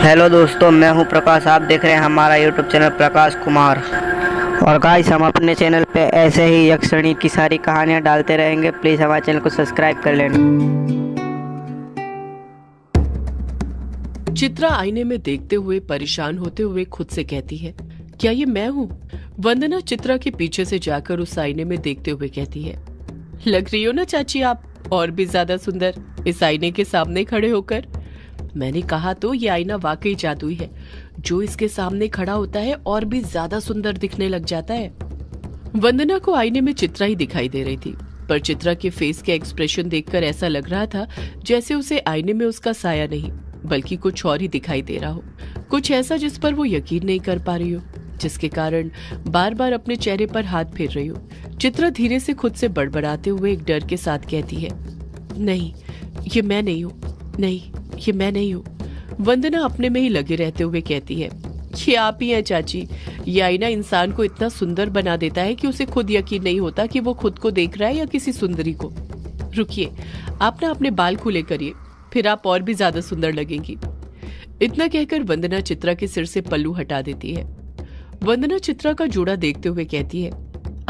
Hello दोस्तों, मैं हूं प्रकाश। आप देख रहे हैं हमारा यूट्यूब चैनल प्रकाश कुमार। और गाइस, हम अपने चैनल पे ऐसे ही यक्षिणी की सारी कहानियां डालते रहेंगे। प्लीज़ हमारे चैनल को सब्सक्राइब कर लेना। चित्रा आईने में देखते हुए परेशान होते हुए खुद से कहती है, क्या ये मैं हूँ? वंदना चित्रा के पीछे से जाकर उस आईने में देखते हुए कहती है, लग रही हो ना चाची आप और भी ज्यादा सुंदर इस आईने के सामने खड़े होकर। मैंने कहा तो ये आईना वाकई जादुई है, जो इसके सामने खड़ा होता है और भी ज्यादा सुंदर दिखने लग जाता है। वंदना को आईने में चित्रा ही दिखाई दे रही थी, पर चित्रा के फेस के एक्सप्रेशन देखकर ऐसा लग रहा था जैसे उसे आईने में उसका साया नहीं बल्कि कुछ और ही दिखाई दे रहा हो, कुछ ऐसा जिस पर वो यकीन नहीं कर पा रही हो, जिसके कारण बार बार अपने चेहरे पर हाथ फेर रही हो। चित्रा धीरे से खुद से बड़बड़ाते हुए एक डर के साथ कहती है, नहीं, ये मैं नहीं हूँ, नहीं, ये मैं नहीं हूँ। वंदना अपने में ही लगे रहते हुए कहती है, ये आप ही हैं चाची। ये आईना इंसान को इतना सुंदर बना देता है कि उसे खुद यकीन नहीं होता कि वो खुद को देख रहा है या किसी सुंदरी को। रुकिए, आप ना अपने बाल खुले करिए, फिर आप और भी ज्यादा सुंदर लगेंगी। इतना कहकर वंदना चित्रा के सिर से पल्लू हटा देती है। वंदना चित्रा का जूड़ा देखते हुए कहती है,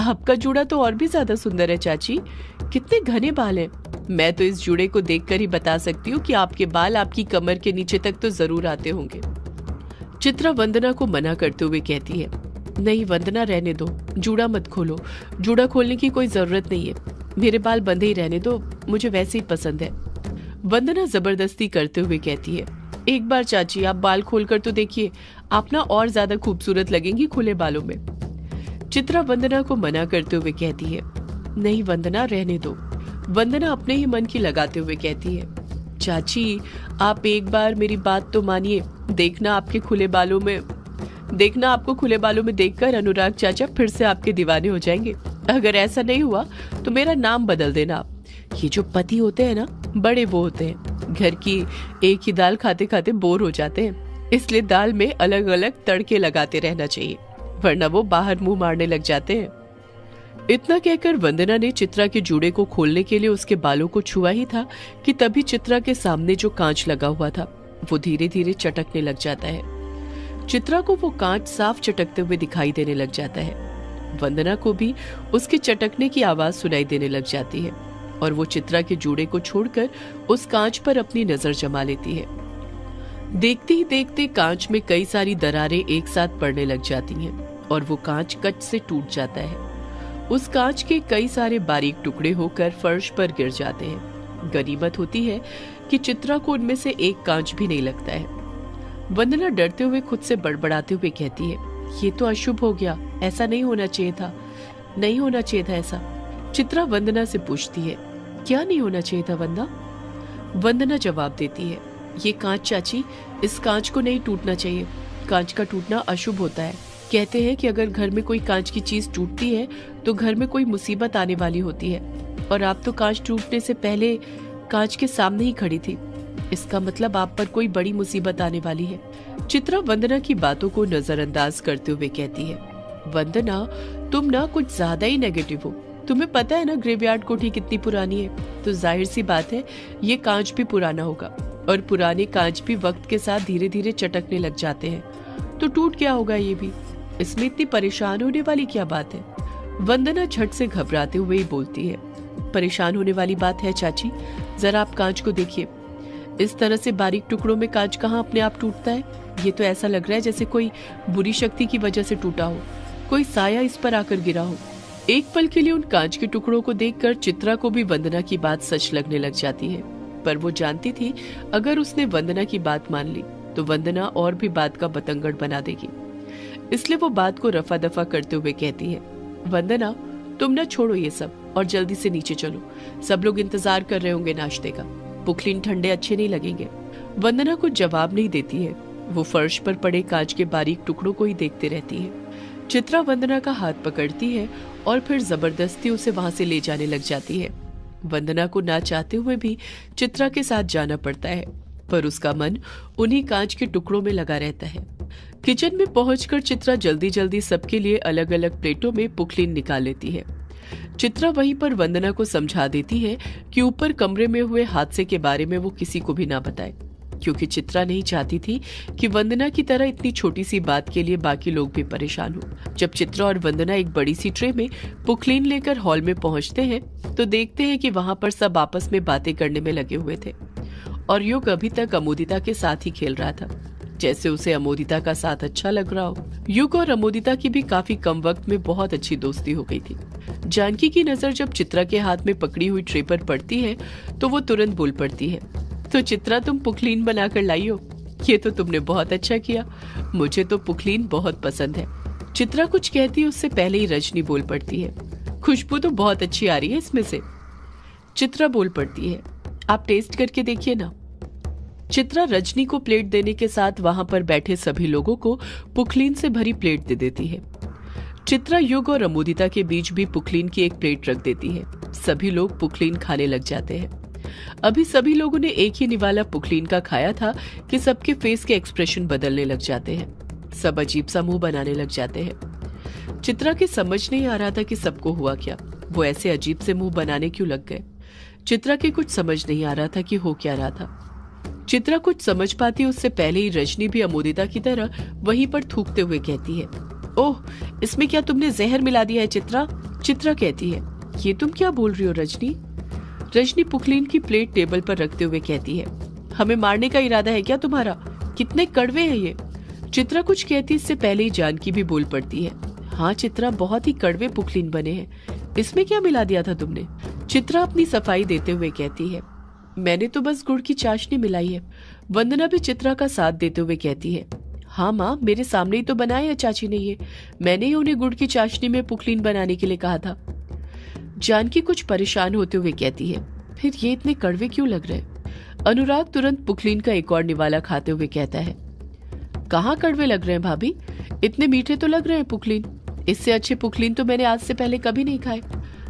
आपका जूड़ा तो और भी ज्यादा सुंदर है चाची, कितने घने बाल हैं। मैं तो इस जूड़े को देखकर ही बता सकती हूँ कि आपके बाल आपकी कमर के नीचे तक तो जरूर आते होंगे। चित्रा वंदना को मना करते हुए कहती है, नहीं वंदना, रहने दो, जूड़ा मत खोलो। जूड़ा खोलने की कोई जरूरत नहीं है, मेरे बाल बंधे ही रहने दो, मुझे वैसे ही पसंद है। वंदना जबरदस्ती करते हुए कहती है, एक बार चाची आप बाल खोलकर तो देखिए, आप ना और ज्यादा खूबसूरत लगेंगी खुले बालों में। चित्रा वंदना को मना करते हुए कहती है, नहीं वंदना, रहने दो। वंदना अपने ही मन की लगाते हुए कहती है, चाची आप एक बार मेरी बात तो मानिए, देखना आपको खुले बालों में देखकर अनुराग चाचा फिर से आपके दीवाने हो जाएंगे। अगर ऐसा नहीं हुआ तो मेरा नाम बदल देना आप। ये जो पति होते हैं ना, बड़े वो होते हैं, घर की एक ही दाल खाते खाते बोर हो जाते हैं, इसलिए दाल में अलग अलग तड़के लगाते रहना चाहिए, वरना वो बाहर मुंह मारने लग जाते हैं। इतना कहकर वंदना ने चित्रा के जूड़े को खोलने के लिए उसके बालों को छुआ ही था कि तभी चित्रा के सामने जो कांच लगा हुआ था वो धीरे धीरे चटकने लग जाता है। चित्रा को वो कांच साफ चटकते हुए दिखाई देने लग जाता है। वंदना को भी उसके चटकने की आवाज सुनाई देने लग जाती है और वो चित्रा के जूड़े को छोड़कर उस कांच पर अपनी नजर जमा लेती है। देखते ही देखते कांच में कई सारी दरारें एक साथ पड़ने लग जाती हैं और वो कांच कच से टूट जाता है। उस कांच के कई सारे बारीक टुकड़े होकर फर्श पर गिर जाते हैं। गनीमत होती है कि चित्रा को उनमें से एक कांच भी नहीं लगता है। वंदना डरते हुए खुद से बड़बड़ाते हुए कहती है, ये तो अशुभ हो गया, ऐसा नहीं होना चाहिए था, नहीं होना चाहिए था ऐसा। चित्रा वंदना से पूछती है, क्या नहीं होना चाहिए था वंदना? वंदना जवाब देती है, ये कांच चाची, इस कांच को नहीं टूटना चाहिए, कांच का टूटना अशुभ होता है। कहते हैं कि अगर घर में कोई कांच की चीज टूटती है तो घर में कोई मुसीबत आने वाली होती है, और आप तो कांच टूटने से पहले कांच के सामने ही खड़ी थी, इसका मतलब आप पर कोई बड़ी मुसीबत आने वाली है। चित्रा वंदना की बातों को नजरअंदाज करते हुए कहती है, वंदना तुम ना कुछ ज्यादा ही नेगेटिव हो। तुम्हें पता है ना ग्रेवयार्ड कोठी कितनी पुरानी है, तो जाहिर सी बात है ये कांच भी पुराना होगा, और पुराने कांच भी वक्त के साथ धीरे धीरे चटकने लग जाते हैं, तो टूट क्या होगा ये भी, इसमें इतनी परेशान होने वाली क्या बात है? वंदना झट से घबराते हुए ही बोलती है, परेशान होने वाली बात है चाची, जरा आप कांच को देखिए, इस तरह से बारीक टुकड़ों में कांच कहाँ अपने आप टूटता है? ये तो ऐसा लग रहा है जैसे कोई बुरी शक्ति की वजह से टूटा हो, कोई साया इस पर आकर गिरा हो। एक पल के लिए उन कांच के टुकड़ों को देखकर चित्रा को भी वंदना की बात सच लगने लग जाती है, पर वो जानती थी अगर उसने वंदना की बात मान ली तो वंदना और भी बात का बतंगड़ बना देगी, इसलिए वो बात को रफा दफा करते हुए कहती है, वंदना तुम ना छोड़ो ये सब और जल्दी से नीचे चलो, सब लोग इंतजार कर रहे होंगे नाश्ते का, पुखलिन ठंडे अच्छे नहीं लगेंगे। वंदना कुछ जवाब नहीं देती है, वो फर्श पर पड़े कांच के बारीक टुकड़ों को ही देखते रहती है। चित्रा वंदना का हाथ पकड़ती है और फिर जबरदस्ती उसे वहां से ले जाने लग जाती है। वंदना को ना चाहते हुए भी चित्रा के साथ जाना पड़ता है, पर उसका मन उन्हीं कांच के टुकड़ों में लगा रहता है। किचन में पहुंचकर चित्रा जल्दी जल्दी सबके लिए अलग अलग प्लेटों में पुखलिन निकाल लेती है। चित्रा वहीं पर वंदना को समझा देती है कि ऊपर कमरे में हुए हादसे के बारे में वो किसी को भी ना बताए, क्योंकि चित्रा नहीं चाहती थी कि वंदना की तरह इतनी छोटी सी बात के लिए बाकी लोग भी परेशान हो। जब चित्रा और वंदना एक बड़ी सी ट्रे में पुखलीन लेकर हॉल में पहुंचते हैं तो देखते हैं कि वहां पर सब आपस में बातें करने में लगे हुए थे और युग अभी तक अमोदिता के साथ ही खेल रहा था, जैसे उसे अमोदिता का साथ अच्छा लग रहा हो। युग और अमोदिता की भी काफी कम वक्त में बहुत अच्छी दोस्ती हो गई थी। जानकी की नजर जब चित्रा के हाथ में पकड़ी हुई ट्रे पर पड़ती है तो वो तुरंत बोल पड़ती है, तो चित्रा तुम पुखलीन बनाकर लाई हो, ये तो तुमने बहुत अच्छा किया, मुझे तो पुखलीन बहुत पसंद है। चित्रा कुछ कहती है उससे पहले ही रजनी बोल पड़ती है, खुशबू तो बहुत अच्छी आ रही है इसमें से। चित्रा बोल पड़ती है, आप टेस्ट करके देखिए ना। चित्रा रजनी को प्लेट देने के साथ वहां पर बैठे सभी लोगों को पुखलीन से भरी प्लेट दे देती है। चित्रा युग और अमोदिता के बीच भी पुखलीन की एक प्लेट रख देती है। सभी लोग पुखलीन खाने लग जाते हैं। अभी सभी लोगों ने एक ही निवाला पुखलीन का खाया था कि सबके फेस के एक्सप्रेशन बदलने लग जाते हैं। सब अजीब सा मुंह बनाने लग जाते हैं। चित्रा के समझ नहीं आ रहा था कि सबको हुआ क्या, वो ऐसे अजीब से मुंह बनाने क्यों लग गए। चित्रा के कुछ समझ नहीं आ रहा था कि हो क्या रहा था। चित्रा कुछ समझ पाती उससे पहले ही रजनी भी अमोदिता की तरह वहीं पर थूकते हुए कहती है, ओह इसमें क्या तुमने जहर मिला दिया है चित्रा। चित्रा कहती है, ये तुम क्या बोल रही हो रजनी। रजनी पुखलीन की प्लेट टेबल पर रखते हुए कहती है, हमें मारने का इरादा है क्या तुम्हारा, कितने कड़वे हैं ये। चित्रा कुछ कहती इससे पहले ही जानकी भी बोल पड़ती है, हाँ चित्रा बहुत ही कड़वे पुखलीन बने हैं, इसमें क्या मिला दिया था तुमने। चित्रा अपनी सफाई देते हुए कहती है, मैंने तो बस गुड़ की चाशनी मिलाई है। वंदना भी चित्रा का साथ देते हुए कहती है, हाँ माँ मेरे सामने ही तो बनाया है चाची ने ये, मैंने ही उन्हें गुड़ की चाशनी में पुखलीन बनाने के लिए कहा था। जानकी कुछ परेशान होते हुए कहती है, फिर ये इतने कड़वे क्यों लग रहे। अनुराग तुरंत पुखलीन का एक और निवाला खाते हुए कहता है, कहाँ कड़वे लग रहे हैं भाभी, इतने मीठे तो लग रहे हैं पुखलीन, इससे अच्छे पुखलीन तो मैंने आज से पहले कभी नहीं खाए।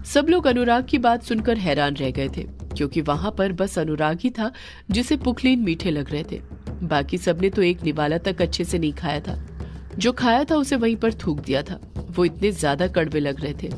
सब लोग अनुराग की बात सुनकर हैरान रह गए थे, क्योंकि वहां पर बस अनुराग ही था जिसे पुखलीन मीठे लग रहे थे। बाकी सबने तो एक निवाला तक अच्छे से नहीं खाया था, जो खाया था उसे वहीं पर थूक दिया था, वो इतने ज्यादा कड़वे लग रहे थे।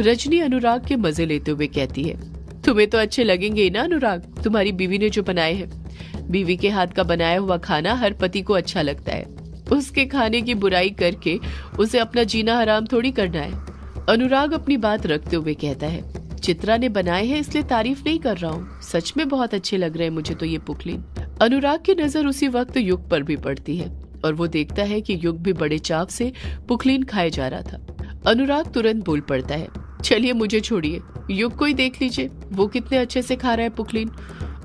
रजनी अनुराग के मजे लेते हुए कहती है, तुम्हें तो अच्छे लगेंगे ही ना अनुराग, तुम्हारी बीवी ने जो बनाए हैं। बीवी के हाथ का बनाया हुआ खाना हर पति को अच्छा लगता है, उसके खाने की बुराई करके उसे अपना जीना हराम थोड़ी करना है। अनुराग अपनी बात रखते हुए कहता है, चित्रा ने बनाए हैं इसलिए तारीफ नहीं कर रहा हूँ, सच में बहुत अच्छे लग रहे हैं मुझे तो ये पुखलीन। अनुराग की नजर उसी वक्त युग पर भी पड़ती है और वो देखता है कि युग भी बड़े चाव से पुखलीन खाए जा रहा था। अनुराग तुरंत बोल पड़ता है, चलिए मुझे छोड़िए, युग को ही देख लीजिए, वो कितने अच्छे से खा रहा है पुखलीन,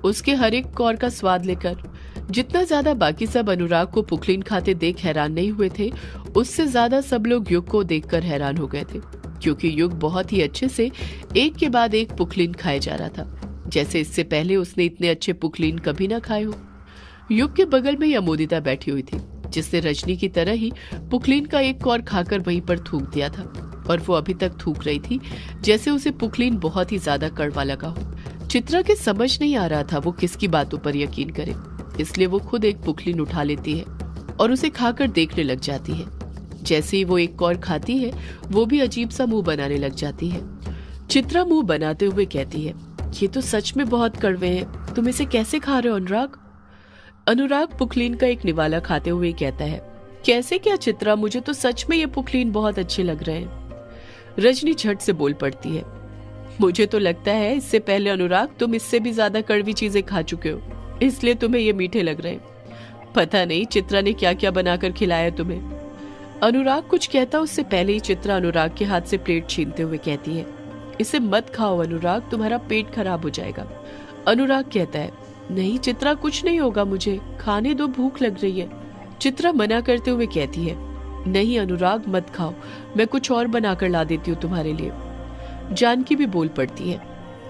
उसके हर एक कौर का स्वाद लेकर। जितना ज्यादा बाकी सब अनुराग को पुखलीन खाते देख हैरान नहीं हुए थे, उससे ज्यादा सब लोग युग को देखकर हैरान हो गए थे, क्योंकि युग बहुत ही अच्छे से एक के बाद एक पुखलीन खाए जा रहा था, जैसे इससे पहले उसने इतने अच्छे पुखलीन कभी ना खाए हो। युग के बगल में ही अमोदिता बैठी हुई थी, जिसने रजनी की तरह ही पुखलीन का एक कौर खाकर वहीं पर थूक दिया था, और वो अभी तक थूक रही थी जैसे उसे पुखलीन बहुत ही ज्यादा कड़वा लगा हो। चित्रा के समझ नहीं आ रहा था वो किसकी बातों पर यकीन करे, इसलिए वो खुद एक पुखलीन उठा लेती है और उसे खाकर देखने लग जाती है। जैसे ही वो एक कौर खाती है, वो भी अजीब सा मुंह बनाने लग जाती है। चित्रा मुंह बनाते हुए कहती है, ये तो सच में बहुत कड़वे हैं, तुम इसे कैसे खा रहे हो अनुराग। अनुराग पुखलीन का एक निवाला खाते हुए कहता है, कैसे क्या चित्रा, मुझे तो सच में ये पुखलीन बहुत अच्छे लग रहे हैं। रजनी झट से बोल पड़ती है, मुझे तो लगता है इससे पहले अनुराग तुम इससे भी ज्यादा कड़वी चीजें खा चुके हो, इसलिए तुम्हें ये मीठे लग रहे हैं। पता नहीं चित्रा ने क्या क्या बनाकर खिलाया तुम्हें। अनुराग कुछ कहता उससे पहले ही चित्रा अनुराग के हाथ से प्लेट छीनते हुए कहती है, इसे मत खाओ अनुराग, तुम्हारा पेट खराब हो जाएगा। अनुराग कहता है, नहीं चित्रा कुछ नहीं होगा, मुझे खाने दो, भूख लग रही है। चित्रा मना करते हुए कहती है, नहीं अनुराग मत खाओ, मैं कुछ और बनाकर ला देती हूँ तुम्हारे लिए। जानकी भी बोल पड़ती है,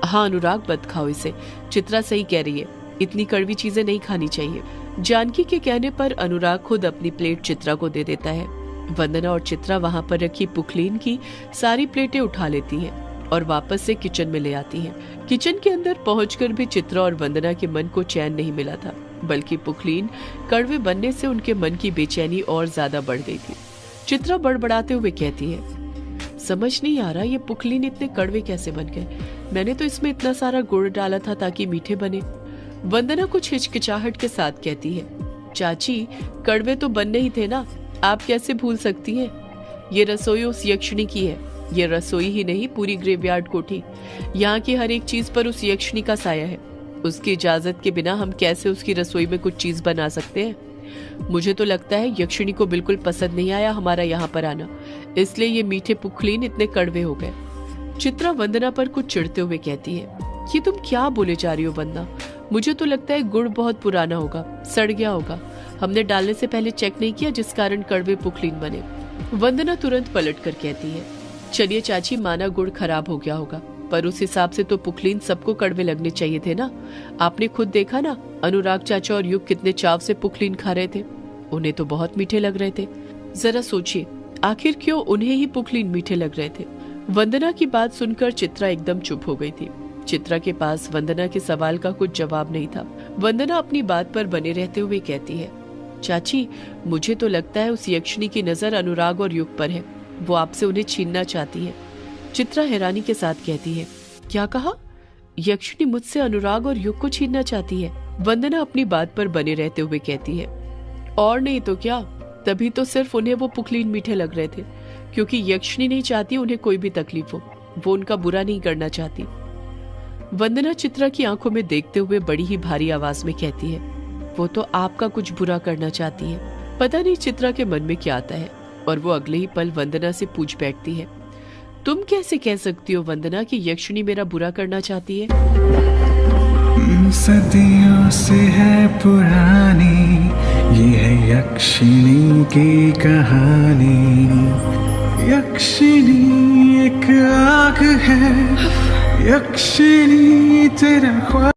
हाँ अनुराग मत खाओ इसे, चित्रा सही कह रही है, इतनी कड़वी चीजें नहीं खानी चाहिए। जानकी के कहने पर अनुराग खुद अपनी प्लेट चित्रा को दे देता है। वंदना और चित्रा वहां पर रखी पुखलीन की सारी प्लेटें उठा लेती हैं और वापस से किचन में ले आती हैं। किचन के अंदर पहुंचकर भी चित्रा और वंदना के मन को चैन नहीं मिला था, बल्कि पुखलीन कड़वे बनने से उनके मन की बेचैनी और ज्यादा बढ़ गई थी। चित्रा बड़बड़ाते हुए कहती है, समझ नहीं आ रहा ये पुखलीन इतने कड़वे कैसे बन गए, मैंने तो इसमें इतना सारा गुड़ डाला था ताकि मीठे बने। वंदना कुछ हिचकिचाहट के साथ कहती है, चाची कड़वे तो बनने ही थे ना, आप कैसे भूल सकती हैं? ये रसोई उस यक्षिणी की है। ये रसोई ही नहीं, पूरी ग्रेवयार्ड कोठी, यहाँ की हर एक चीज पर उस यक्षिणी का साया है। उसकी इजाजत के बिना हम कैसे उसकी रसोई में कुछ चीज बना सकते हैं? मुझे तो लगता है यक्षिणी को बिल्कुल पसंद नहीं आया हमारा यहाँ पर आना, इसलिए ये मीठे पुखलीन इतने कड़वे हो गए। चित्रा वंदना पर कुछ चिढ़ते हुए कहती है, ये तुम क्या बोले जा रही हो वंदना? मुझे तो लगता है गुड़ बहुत पुराना होगा, सड़ गया होगा। हमने डालने से पहले चेक नहीं किया, जिस कारण कड़वे पुखलीन बने। वंदना तुरंत पलट कर कहती है, चलिए चाची, माना गुड़ खराब हो गया होगा, पर उस हिसाब से तो पुखलीन सबको कड़वे लगने चाहिए थे ना। आपने खुद देखा ना, अनुराग चाचा और युग कितने चाव से पुखलीन खा रहे थे। उन्हें तो बहुत मीठे लग रहे थे। जरा सोचिए, आखिर क्यों उन्हें ही पुखलीन मीठे लग रहे थे? वंदना की बात सुनकर चित्रा एकदम चुप हो गई थी। चित्रा के पास वंदना के सवाल का कुछ जवाब नहीं था। वंदना अपनी बात पर बने रहते हुए कहती है, चाची मुझे तो लगता है उस यक्षिणी की नजर अनुराग और युग पर है। वो आपसे उन्हें छीनना चाहती है। चित्रा हैरानी के साथ कहती है, क्या कहा? यक्षिणी मुझसे अनुराग और युग को छीनना चाहती है? वंदना अपनी बात पर बने रहते हुए कहती है, और नहीं तो क्या, तभी तो सिर्फ उन्हें वो पुखलीन मीठे लग रहे थे, क्योंकि यक्षिणी नहीं चाहती उन्हें कोई भी तकलीफ हो। वो उनका बुरा नहीं करना चाहती। वंदना चित्रा की आंखों में देखते हुए बड़ी ही भारी आवाज में कहती है, वो तो आपका कुछ बुरा करना चाहती है। पता नहीं चित्रा के मन में क्या आता है, और वो अगले ही पल वंदना से पूछ बैठती है, तुम कैसे कह सकती हो वंदना कि यक्षिणी मेरा बुरा करना चाहती है? सदियों से है पुरानी ये है यक्षिणी की कहानी। यक्षिणी एक आग है, यक्षिणी तेरा ख्वाब